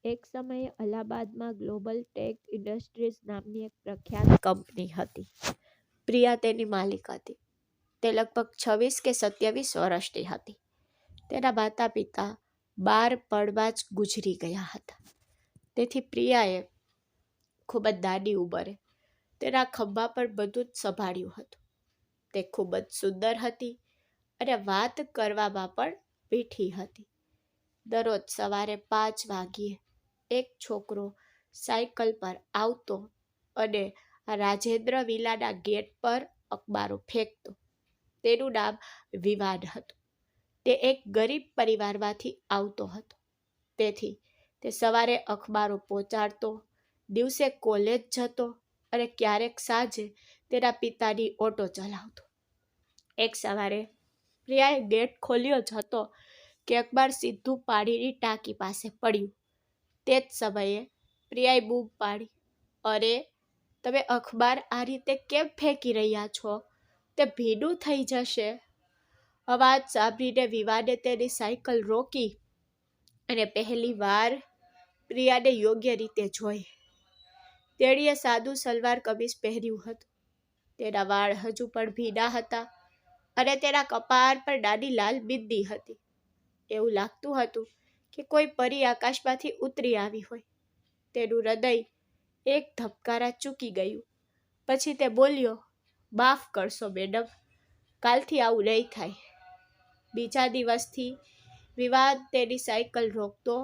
એક સમયે અલ્હાબાદમાં global tech industries નામની એક પ્રખ્યાત કંપની હતી. પ્રિયા તેની માલિક હતી. તે લગભગ 26 કે 27 વર્ષની હતી. તેના માતા પિતા 12 પળમાં જ ગુજરી ગયા હતા. તેથી પ્રિયાએ ખૂબ જ નાની ઉંમરે તેના ખભા પર બધું જ સંભાળ્યું હતું. તે ખૂબ જ સુંદર હતી અને વાત કરવામાં પણ મીઠી હતી. દરરોજ સવારે 5 વાગ્યે એક છોકરો સાયકલ પર આવતો અને રાજેન્દ્ર વિલાના ગેટ પર અખબારો ફેંકતો. તેનું નામ વિવાન હતું. તે એક ગરીબ પરિવારમાંથી આવતો હતો. તેથી તે સવારે અખબારો પહોંચાડતો, દિવસે કોલેજ જતો અને ક્યારેક સાંજે તેના પિતાની ઓટો ચલાવતો. એક સવારે પ્રિયાએ ગેટ ખોલ્યો જ હતો કે અખબાર સીધું પાણીની ટાંકી પાસે પડ્યું. તે જ સમયે પ્રિયાએ બૂમ પાડી, "અરે, તમે અખબાર આ રીતે કેમ ફેંકી રહ્યા છો? તે ભીનું થઈ જશે." અવાજ સાંભળીને વિવાને તેની સાયકલ રોકી અને પહેલી વાર પ્રિયાને યોગ્ય રીતે જોઈ. તેણીએ સાદું સલવાર કમીઝ પહેર્યું હતું. તેના વાળ હજુ પણ ભીના હતા અને તેના કપાળ પર નાની લાલ બિંદી હતી. એવું લાગતું હતું કે કોઈ પરી આકાશમાંથી ઉતરી આવી હોય. તેનું હૃદય એક ધબકારા ચૂકી ગયું. પછી તે બોલ્યો, "માફ કરશો મેડમ, કાલથી આવું નહીં થાય." બીજા દિવસથી વિવાદ તેની સાયકલ રોકતો,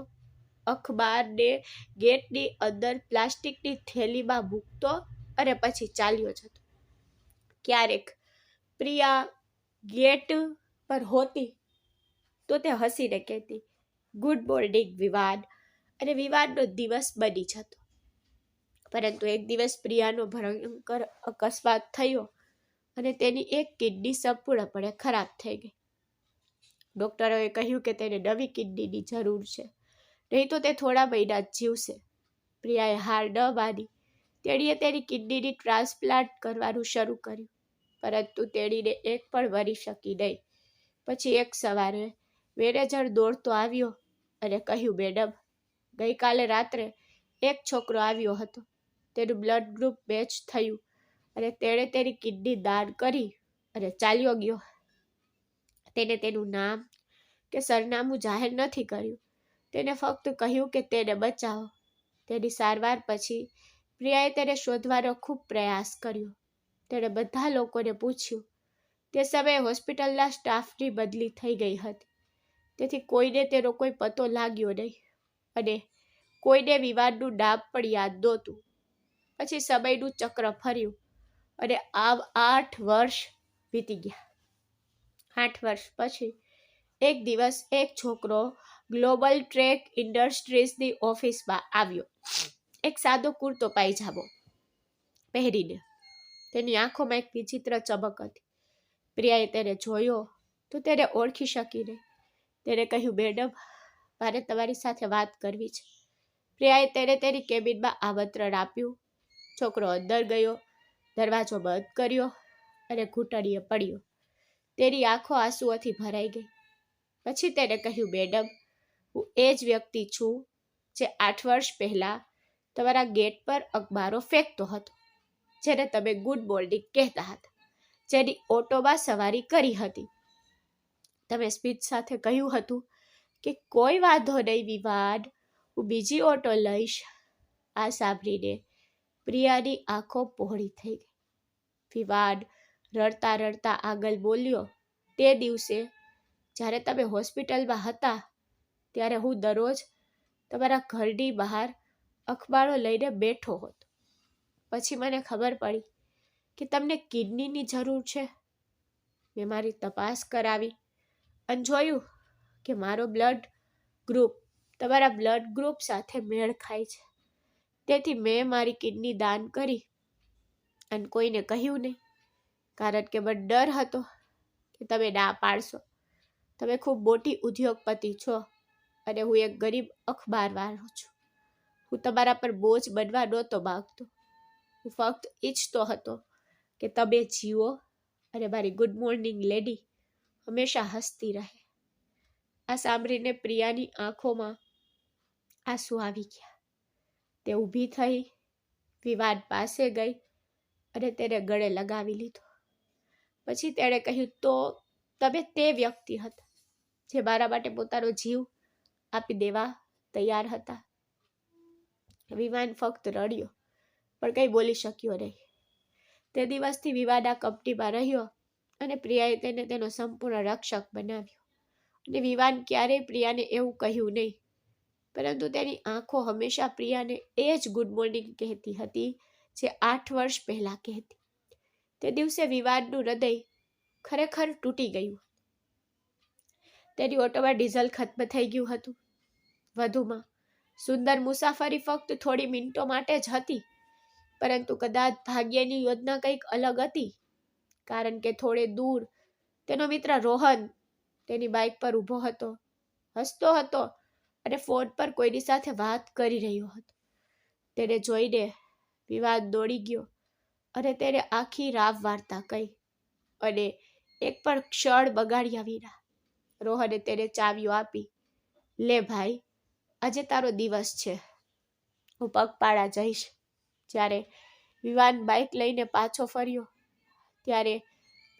અખબારને ગેટની અંદર પ્લાસ્ટિકની થેલીમાં મૂકતો અને પછી ચાલ્યો જતો. ક્યારેક પ્રિયા ગેટ પર હોતી તો તે હસીને કહેતી, "ગુડ મોર્નિંગ વિવાન," અને વિવાનનો દિવસ બની જતો. પરંતુ એક દિવસ પ્રિયાનો ભયંકર અકસ્માત થયો અને તેની એક કિડની સંપૂર્ણપણે ખરાબ થઈ ગઈ. ડોક્ટરોએ કહ્યું કે તેને નવી કિડનીની જરૂર છે, નહીં તો તે થોડા મહિના જ જીવશે. પ્રિયાએ હાર ન માની. તેણીએ તેની કિડનીની ટ્રાન્સપ્લાન્ટ કરવાનું શરૂ કર્યું, પરંતુ તેણીને એક પણ વરી શકી નહીં. પછી એક સવારે મેનેજર દોડતો આવ્યો અને કહ્યું, "મેડમ, ગઈકાલે રાત્રે એક છોકરો આવ્યો હતો. તેનું બ્લડ ગ્રુપ મેચ થયું અને તેણે તેની કિડની દાન કરી અને ચાલ્યો ગયો. તેને તેનું નામ કે સરનામું જાહેર નથી કર્યું. તેને ફક્ત કહ્યું કે તેને બચાવો." તેની સારવાર પછી પ્રિયાએ તેને શોધવાનો ખૂબ પ્રયાસ કર્યો. તેણે બધા લોકોને પૂછ્યું. તે સમયે હોસ્પિટલના સ્ટાફની બદલી થઈ ગઈ હતી. તેથી કોઈને તેનો કોઈ પતો લાગ્યો નહીં અને કોઈને વિવાદનું નામ પણ યાદ નહોતું. પછી સમયનું ચક્ર ફર્યું અને આમ 8 વર્ષ વીતી ગયા. 8 વર્ષ પછી એક દિવસ એક છોકરો ગ્લોબલ ટ્રેક ઇન્ડસ્ટ્રીઝની ઓફિસમાં આવ્યો. એક સાદો કુર્તો પાયજામો પહેરીને. તેની આંખોમાં એક વિચિત્ર ચમક હતી. પ્રિયાએ તેને જોયો તો તેને ઓળખી શકી નહીં. તેણે કહ્યું, "મેડમ, મારે તમારી સાથે વાત કરવી છે." પ્રિયાએ તેને તેની કેબિનમાં આમંત્રણ આપ્યું. છોકરો અંદર ગયો, દરવાજો બંધ કર્યો અને ઘૂંટણીએ પડ્યો. તેની આંખો આંસુઓથી ભરાઈ ગઈ. પછી તેને કહ્યું, "મેડમ, હું એ જ વ્યક્તિ છું જે 8 વર્ષ પહેલાં તમારા ગેટ પર અખબારો ફેંકતો હતો, જેને તમે ગુડ મોર્નિંગ કહેતા હતા, જેની ઓટોમાં સવારી કરી હતી. તમે સ્પીચ સાથે કહ્યું હતું કે કોઈ વાંધો નહીં વિવાન, હું બીજી ઓટો લઈશ." આ સાંભળીને પ્રિયાની આંખો પહોળી થઈ ગઈ. વિવાન રડતા રડતા આગળ બોલ્યો, "તે દિવસે જ્યારે તમે હોસ્પિટલમાં હતા ત્યારે હું દરરોજ તમારા ઘરની બહાર અખબારો લઈને બેઠો હતો. પછી મને ખબર પડી કે તમને કિડનીની જરૂર છે. મેં મારી તપાસ કરાવી અને જોયું કે મારો બ્લડ ગ્રુપ તમારા બ્લડ ગ્રુપ સાથે મેળ ખાય છે. તેથી મેં મારી કિડની દાન કરી અને કોઈને કહ્યું નહીં, કારણ કે મને ડર હતો કે તમે ના પાડશો. તમે ખૂબ મોટી ઉદ્યોગપતિ છો અને હું એક ગરીબ અખબારવાળો છું. હું તમારા પર બોજ બનવા નહોતો માંગતો. હું ફક્ત ઈચ્છતો હતો કે તમે જીવો અને મારી ગુડ મોર્નિંગ લેડી હંમેશા હસતી રહે." આ સાંભળીને પ્રિયાની આંખોમાં આંસુ આવી ગયા. તે ઊભી થઈ, વિવાન પાસે ગઈ અને તેને ગળે લગાવી લીધો. પછી તેણે કહ્યું, તો તમે તે વ્યક્તિ હતા જે મારા માટે પોતાનો જીવ આપી દેવા તૈયાર હતા. વિવાન ફક્ત રડ્યો, પણ કંઈ બોલી શક્યો નહીં. તે દિવસથી વિવાન આ કંપનીમાં રહ્યો અને પ્રિયાએ તેને તેનો સંપૂર્ણ રક્ષક બનાવ્યો. અને વિવાન ક્યારેય પ્રિયાને એવું કહ્યું નહીં, પરંતુ તેની આંખો હંમેશા પ્રિયાને એ જ ગુડ મોર્નિંગ કહેતી હતી જે 8 વર્ષ પહેલા કહેતી. તે દિવસે વિવાનનું હૃદય ખરેખર તૂટી ગયું. તેની ઓટોમાં ડીઝલ ખત્મ થઈ ગયું હતું. વધુમાં સુંદર મુસાફરી ફક્ત થોડી મિનિટો માટે જ હતી, પરંતુ કદાચ ભાગ્યની યોજના કંઈક અલગ હતી, કારણ કે થોડે દૂર તેનો મિત્ર રોહન તેની બાઇક પર ઊભો હતો, હસતો હતો અને ફોન પર કોઈની સાથે વાત કરી રહ્યો હતો. તેને જોઈને વિવાદ દોડી ગયો અને તેને આખી રાવ વાર્તા કહી અને એક પણ ક્ષણ બગાડ્યા વિના રોહને તેને ચાવીઓ આપી. લે ભાઈ, આજે તારો દિવસ છે, હું પગપાળા જઈશ. જ્યારે વિવાન બાઇક લઈને પાછો ફર્યો ત્યારે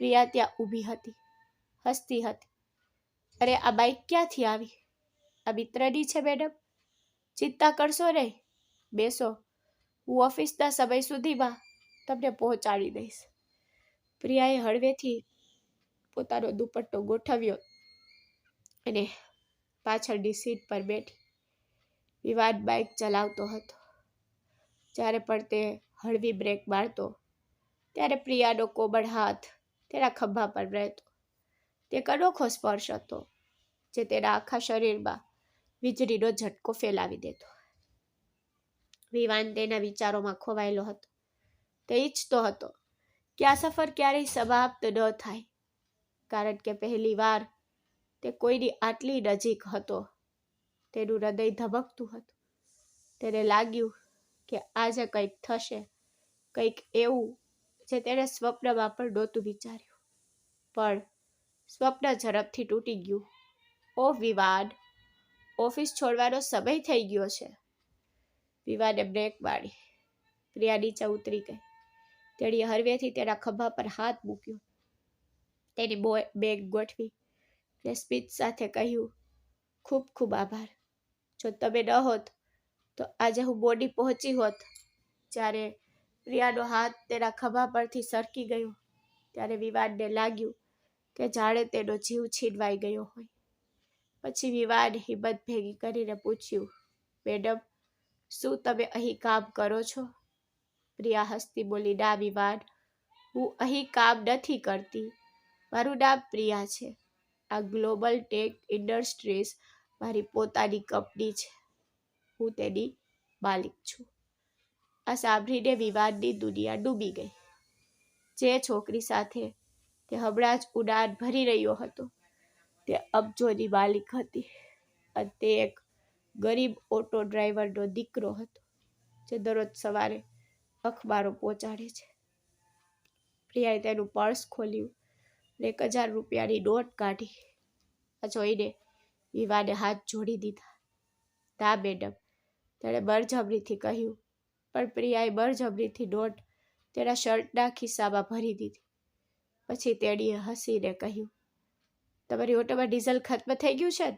પ્રિયા ત્યાં ઊભી હતી, હસતી હતી. અરે, આ બાઇક ક્યાંથી આવી? આ મિત્રની છે મેડમ, ચિંતા કરશો નહીં, બેસો, હું ઓફિસના સમય સુધીમાં તમને પહોંચાડી દઈશ. પ્રિયાએ હળવેથી પોતાનો દુપટ્ટો ગોઠવ્યો અને પાછળની સીટ પર બેઠી. વિવાન બાઇક ચલાવતો હતો. જ્યારે પણ તે હળવી બ્રેક મારતો ત્યારે પ્રિયાનો કોમળ હાથ તેના ખભા પર રહેતો. તે એક અનોખો સ્પર્શ હતો જે તેના આખા શરીરમાં વીજળીનો ઝટકો ફેલાવી દેતો. વિવાન તેના વિચારોમાં ખોવાયેલો હતો. તે ઈચ્છતો હતો કે આ સફર ક્યારેય સમાપ્ત ન થાય, કારણ કે પહેલી વાર તે કોઈની આટલી નજીક હતો. તેનું હૃદય ધબકતું હતું. તેને લાગ્યું કે આજે કંઈક થશે, કંઈક એવું જે તેણે સ્વપ્નમાં પણ નહોતું વિચાર્યું. પણ સ્વપ્ન ઝડપથી તૂટી ગયું. ઓહ વિવાન, ઓફિસ છોડવાનો સમય થઈ ગયો છે. વિવાને બ્રેક મારી. પ્રિયા નીચે ઉતરી ગઈ. તેણીએ હળવેથી તેના ખભા પર હાથ મૂક્યો, તેની બેગ ગોઠવી અને સ્મિત સાથે કહ્યું, ખૂબ ખૂબ આભાર. જો તમે ન હોત તો આજે હું બોડી પહોંચી હોત. જ્યારે પ્રિયાનો હાથ તેના ખભા પરથી સરકી ગયો ત્યારે વિવાનને લાગ્યું કે જાણે તેનો જીવ છીનવાઈ ગયો હોય. પછી વિવાન હિંમત ભેગી કરીને પૂછ્યું, મેડમ, શું તમે અહીં કામ કરો છો? પ્રિયા હસતી બોલી, ના વિવાન, હું અહીં કામ નથી કરતી. મારું નામ પ્રિયા છે. આ ગ્લોબલ ટેક ઇન્ડસ્ટ્રીઝ મારી પોતાની કંપની છે. હું તેની માલિક છું. આ સાંભળીને વિવાનની દુનિયા ડૂબી ગઈ. જે છોકરી સાથે તે હમણાં જ ઉડાન ભરી રહ્યો હતો તે અબજોની માલિક હતી, અને તે એક ગરીબ ઓટો ડ્રાઈવરનો દીકરો હતો જે દરરોજ સવારે અખબારો પહોંચાડે છે. પ્રિયાએ તેનું પર્સ ખોલ્યું અને 1000 રૂપિયાની નોટ કાઢી. આ જોઈને વિવાને હાથ જોડી દીધા. ના મેડમ, તેણે બળજબરીથી કહ્યું, પણ પ્રિયાએ બળજબરીથી નોટ તેના શર્ટના ખિસ્સામાં ભરી દીધી. પછી તેણીએ હસીને કહ્યું, તમારી ઓટોમાં ડીઝલ ખત્મ થઈ ગયું છે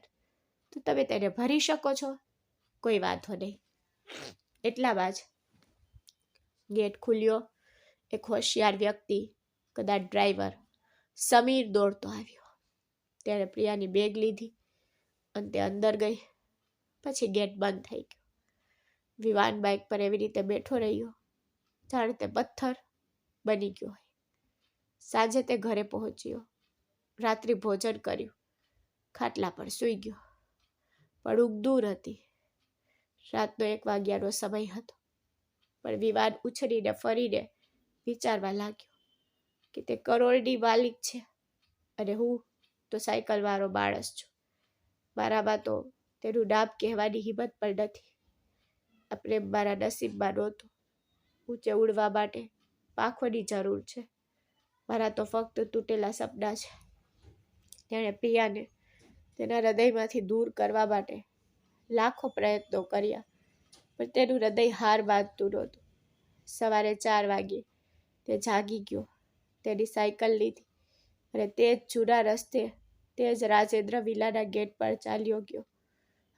તો તમે તેને ભરી શકો છો, કોઈ વાંધો નહીં. એટલામાં જ ગેટ ખુલ્યો. એક હોશિયાર વ્યક્તિ, કદાચ ડ્રાઈવર સમીર, દોડતો આવ્યો. તેણે પ્રિયાની બેગ લીધી અને તે અંદર ગઈ. પછી ગેટ બંધ થઈ ગયો. વિવાન બાઇક પર એવી રીતે બેઠો રહ્યો જાણે તે પથ્થર બની ગયો હોય. સાંજે તે ઘરે પહોંચ્યો. રાત્રિ ભોજન કર્યું. ખાટલા પર સૂઈ ગયો. પણ ઊંઘ દૂર હતી. રાતનો 1 વાગ્યાનો સમય હતો. પણ વિવાન ઉછળીને ફરીને વિચારવા લાગ્યો કે તે કરોડની માલિક છે અને હું તો સાયકલવાળો માણસ છું. મારામાં તો તેનું નામ કહેવાની હિંમત પણ નથી. આ પ્રેમ મારા નસીબમાં નહોતો. ઊંચે ઉડવા માટે પાંખોની જરૂર છે. મારા તો ફક્ત તૂટેલા સપના છે. તેણે પ્રિયાને તેના હૃદયમાંથી દૂર કરવા માટે લાખો પ્રયત્નો કર્યા, પણ તેનું હૃદય હાર માનતું નહોતું. સવારે 4 વાગ્યે તે જાગી ગયો. તેની સાયકલ લીધી અને તે જ જૂના રસ્તે, તે જ રાજેન્દ્ર વિલાના ગેટ પર ચાલ્યો ગયો.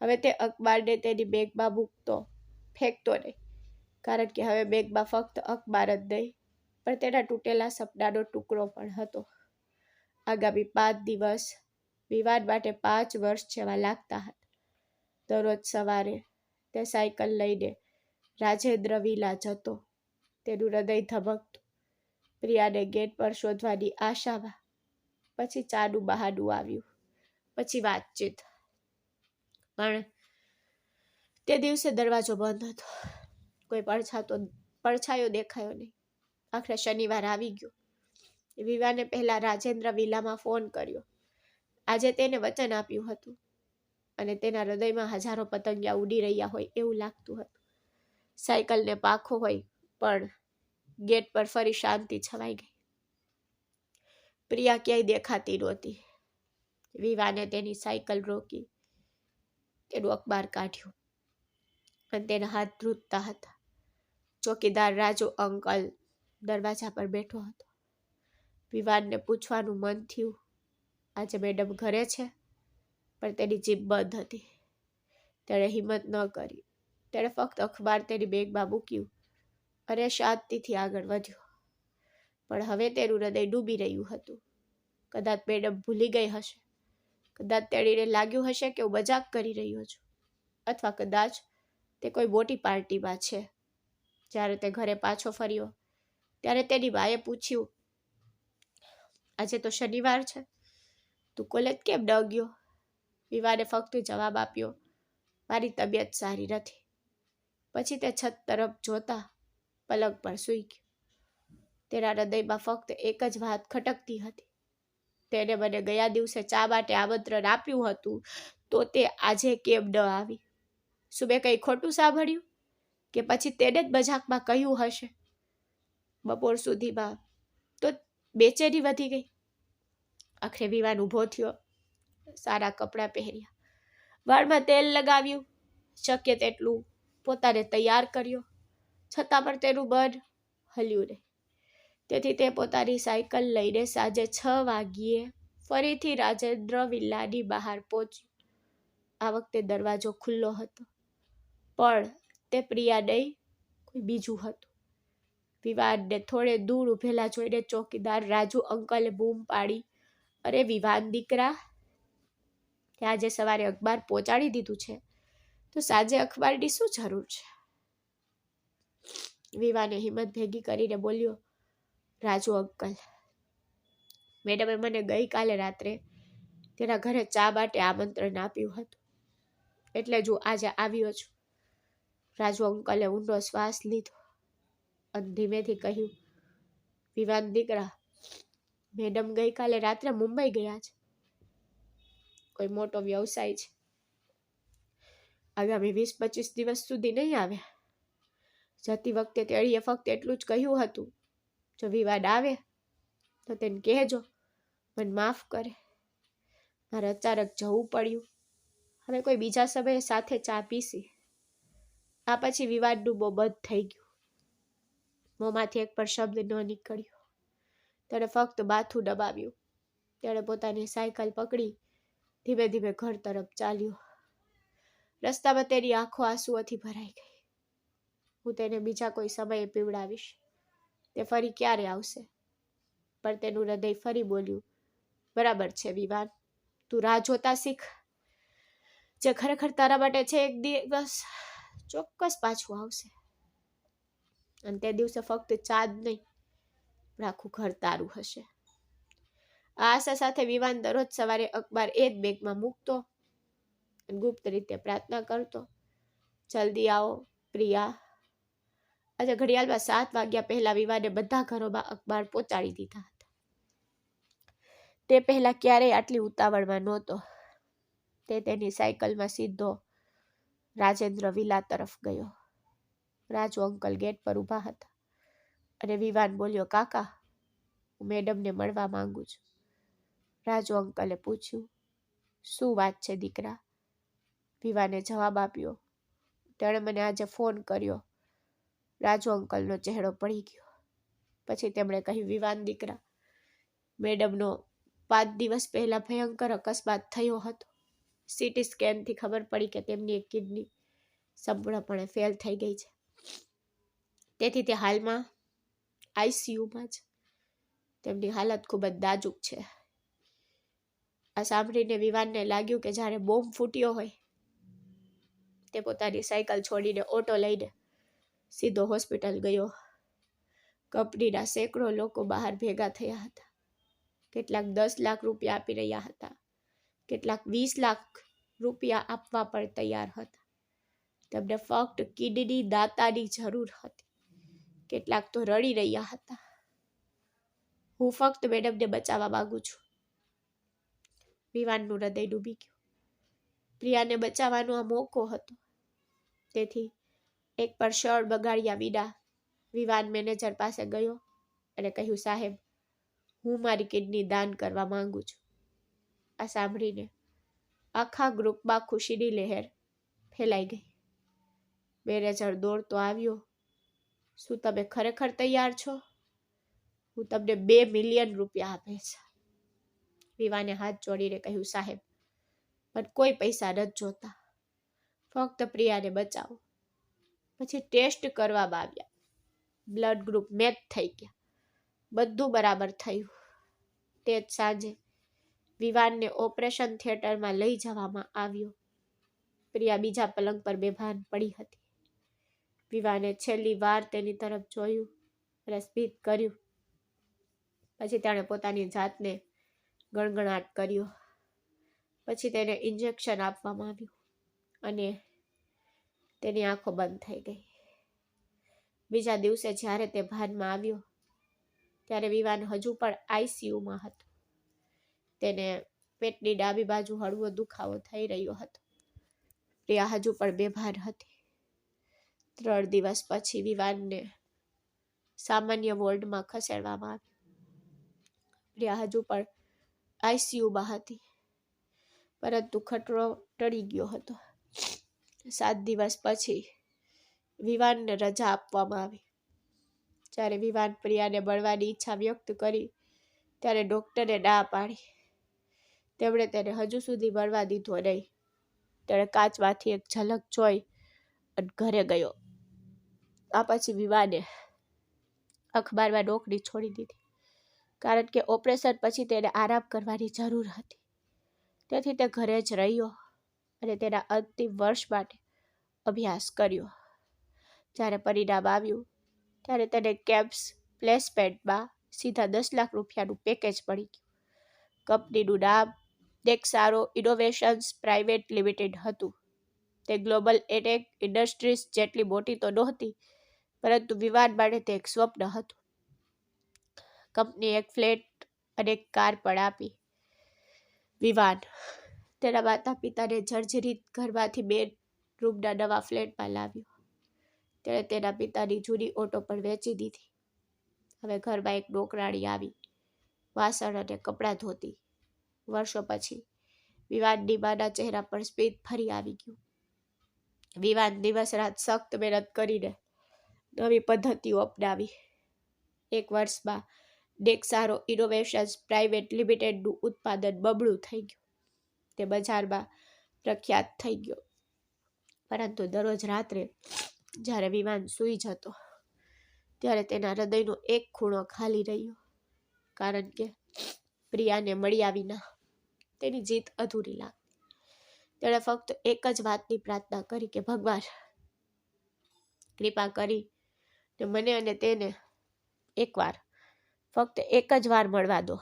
હવે તે અખબારને તેની બેગમાં મૂકતો, ફેંકતો નહીં, કારણ કે હવે બેગમાં ફક્ત અખબાર જ નહીં, પણ તેના તૂટેલા સપનાનો ટુકડો પણ હતો. આગામી 5 દિવસ વિવાદ માટે 5 વર્ષ જેવા લાગતા હતા. દરરોજ સવારે તે સાયકલ લઈને રાજેન્દ્ર વિલા જતો. તેનું હૃદય ધબકતું. પ્રિયાને ગેટ પર શોધવાની આશામાં. પછી ચાનું બહાનું આવ્યું, પછી વાતચીત. પણ તે દિવસે દરવાજો બંધ હતો. કોઈ પડછાયો દેખાયો નહીં. આખરે શનિવાર આવી ગયો. વિવાને પહેલા રાજેન્દ્ર વિલામાં ફોન કર્યો. આજે તેને વચન આપ્યું હતું અને તેના હૃદયમાં હજારો પતંગિયા ઉડી રહ્યા હોય એવું લાગતું હતું. સાયકલને પાખો હોય, પણ ગેટ પર ફરી શાંતિ છવાઈ ગઈ. પ્રિયા ક્યાંય દેખાતી નહોતી. વિવાને તેની સાયકલ રોકી, તેનું અખબાર કાઢ્યું અને તેના હાથ ધ્રુજતા હતા. ચોકીદાર રાજુ અંકલ દરવાજા પર બેઠો હતો. વિવાનને પૂછવાનું મન થયું, આજે મેડમ ઘરે છે? પણ તેની જીભ બંધ હતી. તેણે હિંમત ન કરી. તેણે ફક્ત અખબાર તેની બેગમાં મૂક્યું અને શાંતિથી આગળ વધ્યો. પણ હવે તેનું હૃદય ડૂબી રહ્યું હતું. કદાચ મેડમ ભૂલી ગઈ હશે. કદાચ તેણીને લાગ્યું હશે કે હું મજાક કરી રહ્યો છું, અથવા કદાચ તે કોઈ મોટી પાર્ટીમાં છે. જ્યારે તે ઘરે પાછો ફર્યો ત્યારે તેની માએ પૂછ્યું, આજે તો શનિવાર છે, તું કોલેજ કેમ ન ગયો? વિવાને ફક્ત જવાબ આપ્યો, મારી તબિયત સારી નથી. પછી તે છત તરફ જોતા પલંગ પર સૂઈ ગયો. તેના હૃદયમાં ફક્ત એક જ વાત ખટકતી હતી. તેને મને ગયા દિવસે ચા માટે આમંત્રણ આપ્યું હતું, તો તે આજે કેમ ન આવી? શું મેં કંઈ ખોટું સાંભળ્યું? કે પછી તેને જ મજાકમાં કહ્યું હશે? બપોર સુધીમાં તો બેચેની વધી ગઈ. આખરે વિવાન ઊભો થયો. સારા કપડાં પહેર્યા, વાળમાં તેલ લગાવ્યું, શક્ય તેટલું પોતાને તૈયાર કર્યો, છતાં પણ તેનું મન હલ્યું નહીં. તેથી તે પોતાની સાયકલ લઈને સાંજે 6 વાગ્યે ફરીથી રાજેન્દ્ર વિલાની બહાર પહોંચ્યો. આ વખતે દરવાજો ખુલ્લો હતો, પણ તે પ્રિયા નહીં, કોઈ બીજું હતું. વિવાનને થોડે દૂર ઊભેલા જોઈને ચોકીદાર રાજુ અંકલે બૂમ પાડી, અરે વિવાન દીકરા, તે આજે સવારે અખબાર પહોંચાડી દીધું છે, તો સાંજે અખબારની શું જરૂર છે? વિવાને હિંમત ભેગી કરીને બોલ્યો, રાજુ અંકલ, મેડમે મને ગઈકાલે રાત્રે તેના ઘરે ચા માટે આમંત્રણ આપ્યું હતું, એટલે જ હું આજે આવ્યો છું. રાજુ અંકલે ઊંડો શ્વાસ લીધો અને ધીમેથી કહ્યું, વિવાન દીકરા, મેડમ ગઈકાલે રાત્રે મુંબઈ ગયા છે. કોઈ મોટો વ્યવસાય છે. આગામી 20-25 દિવસ સુધી નહીં આવે. જતી વખતે તેણીએ ફક્ત એટલું જ કહ્યું હતું, જો વિવાદ આવે તો તેને કહેજો, મને માફ કરે. મારે અચાનક જવું પડ્યું. હવે કોઈ બીજા સમયે સાથે ચા પીસી. આ પછી વિવાદનું મોં બંધ થઈ ગયું. મોંમાંથી એક પણ શબ્દ ન નીકળ્યો. તેણે ફક્ત માથું દબાવ્યું. તેણે પોતાની સાયકલ પકડી ધીમે ધીમે ઘર તરફ ચાલ્યો. રસ્તામાં તેની આંખો આંસુઓથી ભરાઈ ગઈ. હું તેને બીજા કોઈ સમયે પીવડાવીશ. તે ફરી ક્યારે આવશે? પણ તેનું હૃદય ફરી બોલ્યું, બરાબર છે વિવાન, તું રાહ જોતા શીખ. જે ખરેખર તારા માટે છે એક દિવસ ચોક્કસ પાછું આવશે. અને તે દિવસે ફક્ત ચા જ નહીં, પણ આખું ઘર તારું હશે. આ આશા સાથે વિવાન દરરોજ સવારે અખબાર એ જ બેગમાં મૂકતો અને ગુપ્ત રીતે પ્રાર્થના કરતો, જલ્દી આવો પ્રિયા. આજે ઘડિયાળમાં 7 વાગ્યા પહેલા વિવાને બધા ઘરોમાં અખબાર પહોંચાડી દીધા હતા. તે પહેલા ક્યારેય આટલી ઉતાવળમાં નહોતો. તે તેની સાયકલમાં સીધો રાજેન્દ્ર વિલા તરફ ગયો. રાજુ અંકલ ગેટ પર ઊભા હતા અને વિવાન બોલ્યો, કાકા, હું મેડમને મળવા માંગુ છું. રાજુ અંકલે પૂછ્યું, શું વાત છે દીકરા? વિવાને જવાબ આપ્યો. તેણે મને આજે ફોન કર્યો. રાજુ અંકલનો ચહેરો પડી ગયો. પછી તેમણે કહ્યું, વિવાન દીકરા, મેડમનો 5 દિવસ પહેલા ભયંકર અકસ્માત થયો હતો. સીટી સ્કેનથી ખબર પડી કે તેમની એક કિડની સંપૂર્ણપણે ફેલ થઈ ગઈ છે. તેથી તે હાલમાં આઈસીયુમાં છે. તેમની હાલત ખૂબ જ નાજુક છે. આ સાંભળીને વિવાનને લાગ્યું કે જ્યારે બોમ્બ ફૂટ્યો હોય. તે પોતાની સાયકલ છોડીને ઓટો લઈને સીધો હોસ્પિટલ ગયો. કંપનીના સેંકડો લોકો બહાર ભેગા થયા હતા. કેટલાક 10 લાખ રૂપિયા આપી રહ્યા હતા. કેટલાક 20 લાખ રૂપિયા આપવા પણ તૈયાર હતા. તેમને ફક્ત કિડની દાતાની જરૂર હતી. કેટલાક તો રડી રહ્યા હતા. હું ફક્ત મેડમને બચાવવા માંગુ છું. વિવાનનું હૃદય ડૂબી ગયું. પ્રિયાને બચાવવાનો આ મોકો હતો. તેથી એક પર શળ બગાડ્યા વિના વિવાન મેનેજર પાસે ગયો અને કહ્યું, સાહેબ, હું મારી કિડની દાન કરવા માંગુ છું. આ સાંભળીને આખા ગ્રુપમાં ખુશીની લહેર ફેલાઈ ગઈ. મેનેજર દોડતો આવ્યો. શું તમે ખરેખર તૈયાર છો? હું તમને 2 મિલિયન રૂપિયા આપીશ. વિવાને હાથ જોડીને કહ્યું, સાહેબ, પણ કોઈ પૈસા નથી જોતા. ફક્ત પ્રિયાને બચાવો. પછી ટેસ્ટ કરવામાં આવ્યા. બ્લડ ગ્રુપ મેચ થઈ ગયા. બધું બરાબર થયું. તે જ સાંજે વિવાનને ઓપરેશન થિયેટરમાં લઈ જવામાં આવ્યો. પ્રિયા બીજા પલંગ પર બેભાન પડી હતી. વિવાને છેલ્લી વાર તેની તરફ જોયું અને સ્મિત કર્યું. પછી તેણે પોતાની જાતને ગણગણાટ કર્યો. પછી તેને ઇન્જેક્શન આપવામાં આવ્યું અને તેની આંખો બંધ થઈ ગઈ. બીજા દિવસે જ્યારે તે ભાનમાં આવ્યો ત્યારે વિવાન હજુ પણ આઈસીયુમાં હતો. તેને પેટની ડાબી બાજુ હળવો દુખાવો થઈ રહ્યો હતો. પ્રિયા હજુ પણ બેભાન હતી. 3 દિવસ પછી વિવાનને સામાન્ય વોર્ડમાં ખસેડવામાં આવ્યો. પ્રિયા હજુ પણ આઈસીયુમાં હતી, પરંતુ ખતરો ટળી ગયો હતો. 7 દિવસ પછી વિવાનને રજા આપવામાં આવી. જ્યારે વિવાન પ્રિયાને મળવાની ઈચ્છા વ્યક્ત કરી ત્યારે ડોક્ટરે ના પાડી. તેમણે તેને હજુ સુધી મળવા દીધો નહીં. તેણે કાચમાંથી એક ઝલક જોઈ અને ઘરે ગયો. આ પછી વિવાને અખબારમાં નોકરી છોડી દીધી, કારણ કે ઓપરેશન પછી તેને આરામ કરવાની જરૂર હતી. તેથી તે ઘરે જ રહ્યો અને તેના અંતિમ વર્ષ માટે અભ્યાસ કર્યો. જ્યારે પરિણામ આવ્યું ત્યારે તેને કેમ્પસ પ્લેસમેન્ટમાં સીધા 10 લાખ રૂપિયાનું પેકેજ મળી ગયું. કંપનીનું નામ નેક્સારો ઇનોવેશન્સ પ્રાઇવેટ લિમિટેડ હતું. તે ગ્લોબલ ટેક ઇન્ડસ્ટ્રીઝ જેટલી મોટી તો નહોતી, પરંતુ વિવાન માટે તે એક સ્વપ્ન હતું. કંપનીએ એક ફ્લેટ અને એક કાર પણ આપી. વિવાન તેના માતા પિતાને જર્જરિત ઘરમાંથી 2 રૂમના નવા ફ્લેટમાં લાવ્યો. તેણે તેના પિતાની જૂની ઓટો પણ વેચી દીધી. હવે ઘરમાં એક નોકરાણી આવી વાસણ અને કપડાં ધોતી. વર્ષો પછી વિવાનની માના ચહેરા પર સ્મિત ફરી આવી ગયું. વિવાન દિવસ રાત સખત મહેનત કરીને નવી પદ્ધતિઓ અપનાવી. 1 વર્ષમાં નેક્સારો ઇનોવેશન્સ પ્રાઇવેટ લિમિટેડનું ઉત્પાદન બમણું થઈ ગયું. તે બજારમાં પ્રખ્યાત થઈ ગયો. પરંતુ દરરોજ રાત્રે જ્યારે વિવાન સૂઈ જતો ત્યારે તેના હૃદયનો એક ખૂણો ખાલી રહ્યો, કારણ કે પ્રિયાને મળ્યા વિના તેની જીત અધૂરી લાગતી. તેણે ફક્ત એક જ વાતની પ્રાર્થના કરી કે ભગવાન, કૃપા કરી ને મને અને તેને ફક્ત એક જ વાર મળવા દો.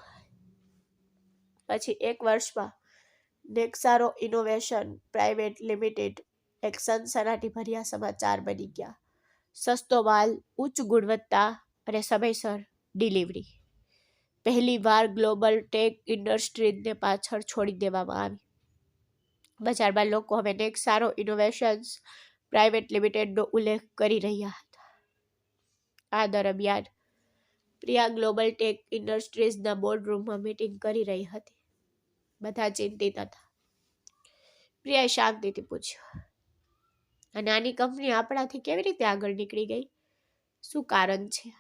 પછી 1 વર્ષમાં નેક્સારો ઇનોવેશન પ્રાઇવેટ લિમિટેડ એક સનસનાટીભર્યા સમાચાર બની ગયા. સસ્તો માલ, ઉચ્ચ ગુણવત્તા અને સમયસર ડિલિવરી. પહેલી વાર ગ્લોબલ ટેક ઇન્ડસ્ટ્રીઝને પાછળ છોડી દેવામાં આવી. બજારમાં લોકો હવે નેક્સારો ઇનોવેશન્સ પ્રાઇવેટ લિમિટેડનો ઉલ્લેખ કરી રહ્યા હતા. આ દરમિયાન પ્રિયા ગ્લોબલ ટેક ઇન્ડસ્ટ્રીઝના બોર્ડરૂમમાં મીટિંગ કરી રહી હતી. બધા ચિંતિત હતા. પ્રિયાએ શાંતિથી પૂછ્યું, અને આની કંપની આપણાથી કેવી રીતે આગળ નીકળી ગઈ? શું કારણ છે?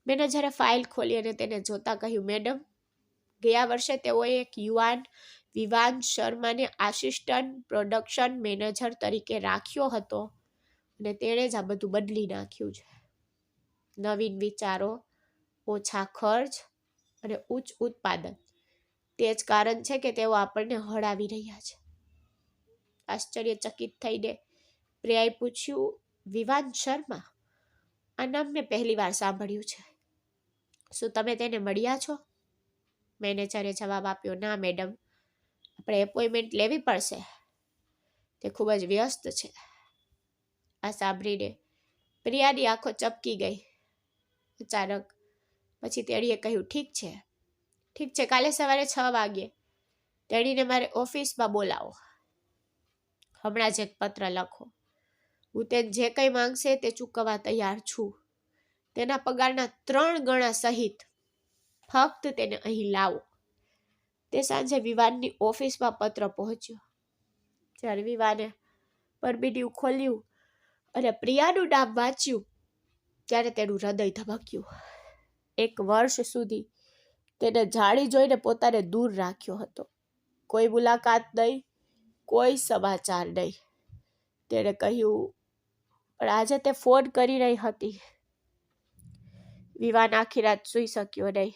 મેનેજરે ફાઇલ ખોલી અને તેને જોતા કહ્યું, મેડમ, ગયા વર્ષે તેઓએ એક યુવાન વિવાન શર્માને આસિસ્ટન્ટ પ્રોડક્શન મેનેજર તરીકે રાખ્યો હતો અને તેણે જ આ બધું બદલી નાખ્યું છે. નવીન વિચારો, ઓછા ખર્ચ અને ઉચ્ચ ઉત્પાદન, તે જ કારણ છે કે તેઓ આપણને હરાવી રહ્યા છે. આશ્ચર્યચકિત થઈને પ્રિયાએ પૂછ્યું, વિવાન શર્મા? આ નામ મેં પહેલી વાર સાંભળ્યું છે. શું તમે તેને મળ્યા છો? મેનેજરે જવાબ આપ્યો, ના મેડમ, આપણે એપોઇન્ટમેન્ટ લેવી પડશે. તે ખૂબ જ વ્યસ્ત છે. આ સાંભળીને પ્રિયાની આંખો ચપકી ગઈ અચાનક. પછી તેણીએ કહ્યું, ઠીક છે, કાલે સવારે 6 વાગ્યે તેણીને મારે ઓફિસમાં બોલાવો. હમણાં જ એક પત્ર લખો. હું તેને જે કંઈ માંગશે તે ચૂકવવા તૈયાર છું. તેના પગારના 3 ગણા સહિત. ફક્ત તેને અહીં લાવો. તે સાંજે વિવાનની ઓફિસમાં પત્ર પહોંચ્યો. જ્યારે વિવાને પરબીડિયું ખોલ્યું અને પ્રિયાનું નામ વાંચ્યું ત્યારે તેનું હૃદય ધબક્યું. 1 વર્ષ સુધી તેને જાણી જોઈને પોતાને દૂર રાખ્યો હતો. કોઈ મુલાકાત નહીં, કોઈ સમાચાર નહીં. તેણે કહ્યું, પણ આજે તે ફોન કરી રહી હતી. વિવાન આખી રાત સૂઈ શક્યો નહીં.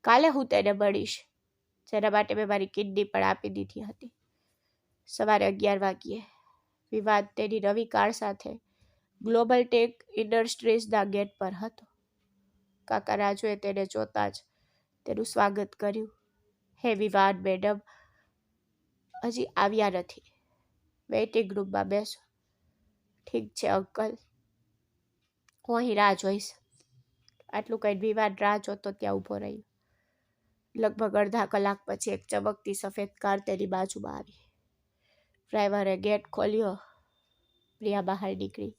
કાલે હું તેને મળીશ, જેના માટે મેં મારી કિડની પણ આપી દીધી હતી. સવારે 11 વાગ્યે વિવાન તેની નવી કાર સાથે ગ્લોબલ ટેક ઇન્ડસ્ટ્રીઝના ગેટ પર હતો. કાકા રાજુએ તેને જોતા જ તેનું સ્વાગત કર્યું. હે વિવાન મેડમ, હજી આવ્યા નથી. વેઇટિંગ રૂમમાં બેસો. ઠીક છે અંકલ, હું અહીં રાહ જોઈશ. આટલું કંઈ વિવાન રાહ જોતો ત્યાં ઊભો રહ્યો. લગભગ અડધા કલાક પછી એક ચમકતી સફેદ કાર તેની બાજુમાં આવી. ડ્રાઈવરે ગેટ ખોલ્યો. પ્રિયા બહાર નીકળી.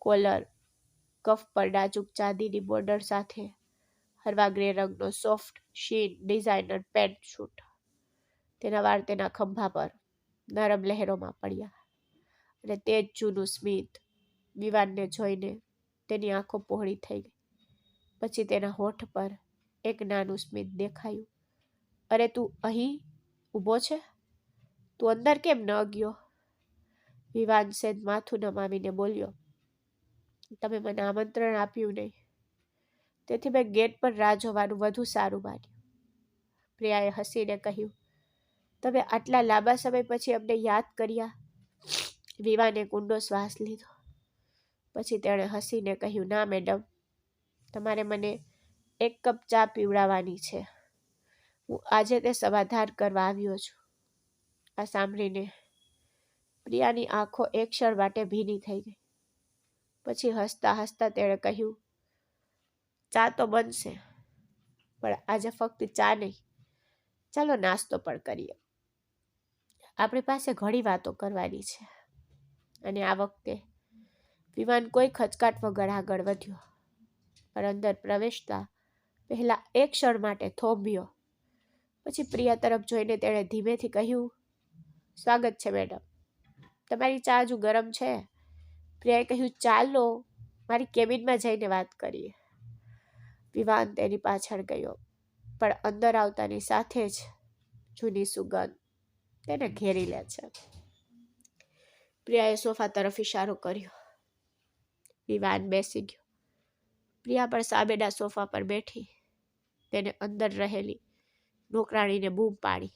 કોલર, કફ પર નાજુક ચાંદીની બોર્ડર સાથે હળવા ગ્રે રંગનો soft shin designer pant shoot. તેના વાળ તેના ખંભા પર નરમ લહેરોમાં પડ્યા અને તે જ જૂનું સ્મિત. વિવાનને જોઈને તેની આંખો પહોળી થઈ ગઈ. પછી તેના હોઠ પર એક નાનું સ્મિત દેખાયું. અરે, તું અહીં ઊભો છે? તું અંદર કેમ ન ગયો? વિવાન સેજ માથું નમાવીને બોલ્યો, તમે મને આમંત્રણ આપ્યું નહીં, તેથી મેં ગેટ પર રાહ જોવાનું વધુ સારું માન્યું. પ્રિયાએ હસીને કહ્યું, તમે આટલા લાંબા સમય પછી અમને યાદ કર્યા? વિવાને ઊંડો શ્વાસ લીધો. પછી તેણે હસીને કહ્યું, ના મેડમ, તમારે મને 1 કપ ચા પીવડાવવાની છે. હું આજે તે સમાધાન કરવા આવ્યો છું. આ સાંભળીને પ્રિયાની આંખો એક ક્ષણ માટે ભીની થઈ ગઈ. પછી હસતા હસતા તેણે કહ્યું, ચા તો બનશે, પણ આજે ફક્ત ચા નહીં, ચાલો નાસ્તો પણ કરીએ. આપણી પાસે ઘણી વાતો કરવાની છે. અને આ વખતે વિવાન કોઈ ખચકાટ વગર આગળ વધ્યો, પણ અંદર પ્રવેશતા પહેલા એક ક્ષણ માટે થોભ્યો. પછી પ્રિયા તરફ જોઈને તેણે ધીમેથી કહ્યું, સ્વાગત છે મેડમ, તમારી ચા હજુ ગરમ છે. પ્રિયાએ કહ્યું, ચાલો મારી કેબિનમાં જઈને વાત કરીએ. વિવાન તેની પાછળ ગયો, પણ અંદર આવતાની સાથે જ જૂની સુગંધ તેને ઘેરી લે છે. પ્રિયાએ સોફા તરફ ઇશારો કર્યો. વિવાન બેસી ગયો. પ્રિયા પણ સામેના સોફા પર બેઠી. તેને અંદર રહેલી નોકરાણીને બૂમ પાડી,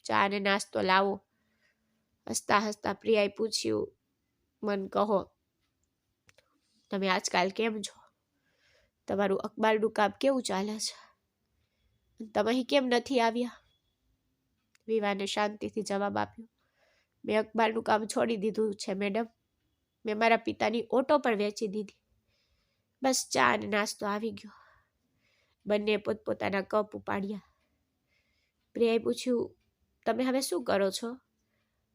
ચા અને નાસ્તો લાવો. હસતા હસતા પ્રિયાએ પૂછ્યું, મન કહો, તમે આજકાલ કેમ છો? તમારું અખબારનું કામ કેવું ચાલે છે? તમે અહીં કેમ નથી આવ્યા? વિવાને શાંતિથી જવાબ આપ્યો, મેં અખબારનું કામ છોડી દીધું છે મેડમ. મેં મારા પિતાની ઓટો પણ વેચી દીધી. બસ ચા અને નાસ્તો આવી ગયો. બંને પોતપોતાના કપ ઉપાડ્યા. પ્રિયાએ પૂછ્યું, તમે હવે શું કરો છો?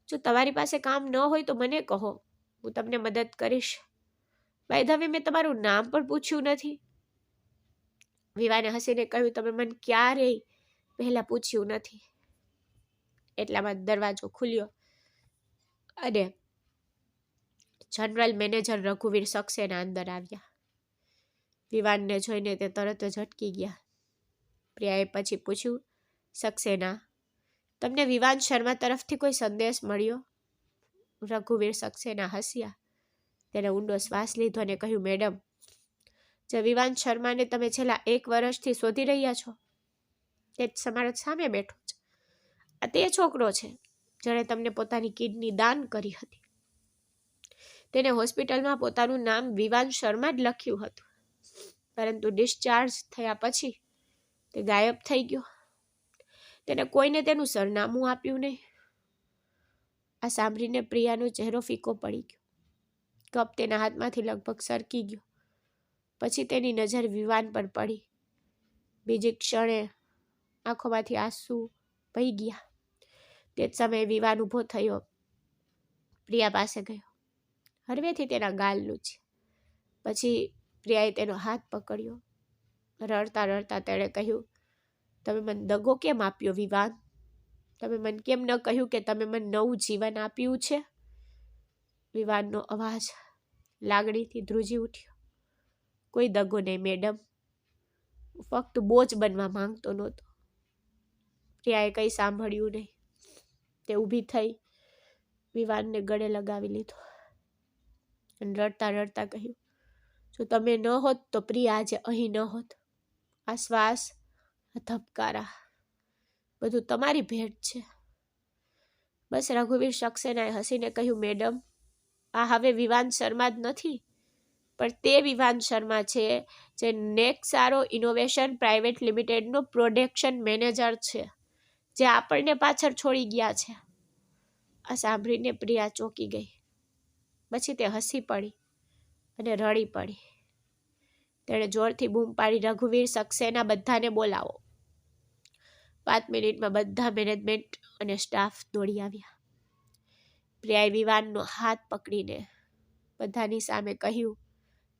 જો તમારી પાસે કામ ન હોય તો મને કહો, હું તમને મદદ કરીશ. બાય ધ વે, મેં તમારું નામ પણ પૂછ્યું નથી. વિવાને હસીને કહ્યું, તમે મને ક્યારેય પહેલા પૂછ્યું નથી. એટલામાં દરવાજો ખુલ્યો અને જનરલ મેનેજર રઘુવીર સક્સેના અંદર આવ્યા. વિવાનને જોઈને તે તરત જ અટકી ગયા. પ્રિયાએ પછી પૂછ્યું, સક્સેના, તમને વિવાન શર્મા તરફથી કોઈ સંદેશ મળ્યો? રઘુવીર સક્સેના હસ્યા. તેને ઊંડો શ્વાસ લીધો અને કહ્યું, મેડમ, જે વિવાન શર્માને તમે છેલ્લા 1 વર્ષથી શોધી રહ્યા છો તે તમારા સામે બેઠો છે. આ તે છોકરો છે જેણે તમને પોતાની કિડની દાન કરી હતી. તેને હોસ્પિટલમાં પોતાનું નામ વિવાન શર્મા જ લખ્યું હતું, પરંતુ ડિસ્ચાર્જ થયા પછી તે ગાયબ થઈ ગયો. તેને કોઈને તેનું સરનામું આપ્યું નહીં. આ સાંભળીને પ્રિયાનો ચહેરો ફીકો પડી ગયો. કપ તેના હાથમાંથી લગભગ સરકી ગયો. પછી તેની નજર વિવાન પર પડી. બીજી ક્ષણે આંખોમાંથી આંસુ વહી ગયા. તે જ સમયે વિવાન ઊભો થયો, પ્રિયા પાસે ગયો, હળવેથી તેના ગાલ લૂછ્યા. પછી પ્રિયાએ તેનો હાથ પકડ્યો. રડતા રડતા તેણે કહ્યું, તમે મને દગો કેમ આપ્યો વિવાન? તમે મને કેમ ન કહ્યું કે તમે મને નવું જીવન આપ્યું છે? વિવાનનો અવાજ લાગણીથી ધ્રુજી ઉઠ્યો. કોઈ દગો નહીં મેડમ, હું ફક્ત બોજ બનવા માંગતો નહોતો. પ્રિયાએ કંઈ સાંભળ્યું નહીં. તે ઊભી થઈ વિવાનને ગળે લગાવી લીધો અને રડતા રડતા કહ્યું, જો તમે ન હોત તો પ્રિયા આજે અહીં ન હોત. આ શ્વાસ, આ ધબકારા, બધું તમારી ભેટ છે. બસ. રઘુવીર સક્સેનાએ હસીને કહ્યું, મેડમ, આ હવે વિવાન શર્મા જ નથી, પણ તે વિવાન શર્મા છે જે નેક્સારો ઇનોવેશન પ્રાઇવેટ લિમિટેડનો પ્રોડક્શન મેનેજર છે, જે આપણને પાછળ છોડી ગયા છે. આ સાંભળીને પ્રિયા ચોંકી ગઈ. પછી તે હસી પડી અને રડી પડી. તેણે જોરથી બૂમ પાડી, રઘુવીર સક્સેના, બધાને બોલાવો. 5 મિનિટમાં બધા મેનેજમેન્ટ અને સ્ટાફ દોડી આવ્યા. પ્રિયાએ વિવાનનો હાથ પકડીને બધાની સામે કહ્યું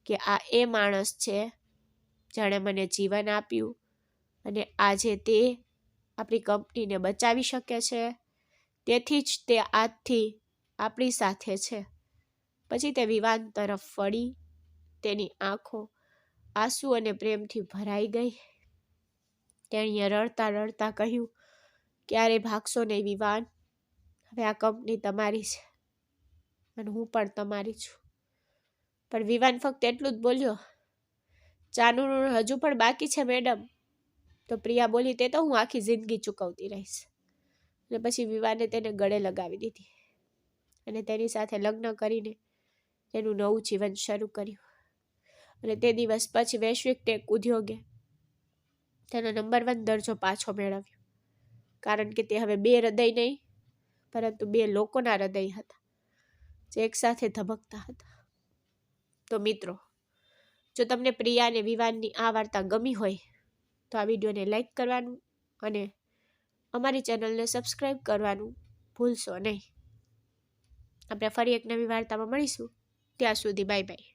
કે આ એ માણસ છે જેણે મને જીવન આપ્યું અને આજે તે આપણી કંપનીને બચાવી શકે છે. તેથી જ તે આજથી આપણી સાથે છે. પછી તે વિવાન તરફ વળી. તેની આંખો આંસુ અને પ્રેમથી ભરાઈ ગઈ. તેણીએ રડતા રડતા કહ્યું, ક્યારે ભાગશો નહીં વિવાન. હવે આ કંપની તમારી છે અને હું પણ તમારી છું. પણ વિવાન ફક્ત એટલું જ બોલ્યો, ચાનું હજુ પણ બાકી છે મેડમ. તો પ્રિયા બોલી, તે તો હું આખી જિંદગી ચૂકવતી રહીશ. અને પછી વિવાને તેને ગળે લગાવી દીધી અને તેની સાથે લગ્ન કરીને તેનું નવું જીવન શરૂ કર્યું. અને તે દિવસ પછી વૈશ્વિક ટેક ઉદ્યોગે તેનો નંબર 1 દરજ્જો પાછો મેળવ્યો, કારણ કે તે હવે 2 હૃદય નહીં, પરંતુ 2 લોકોના હૃદય હતા, જે એકસાથે ધબકતા હતા. તો મિત્રો, જો તમને પ્રિયા અને વિવાનની આ વાર્તા ગમી હોય તો આ વિડીયોને લાઈક કરવાનું અને અમારી ચેનલને સબસ્ક્રાઈબ કરવાનું ભૂલશો નહીં. આપણે ફરી એક નવી વાર્તામાં મળીશું. ત્યાં સુધી બાય બાય.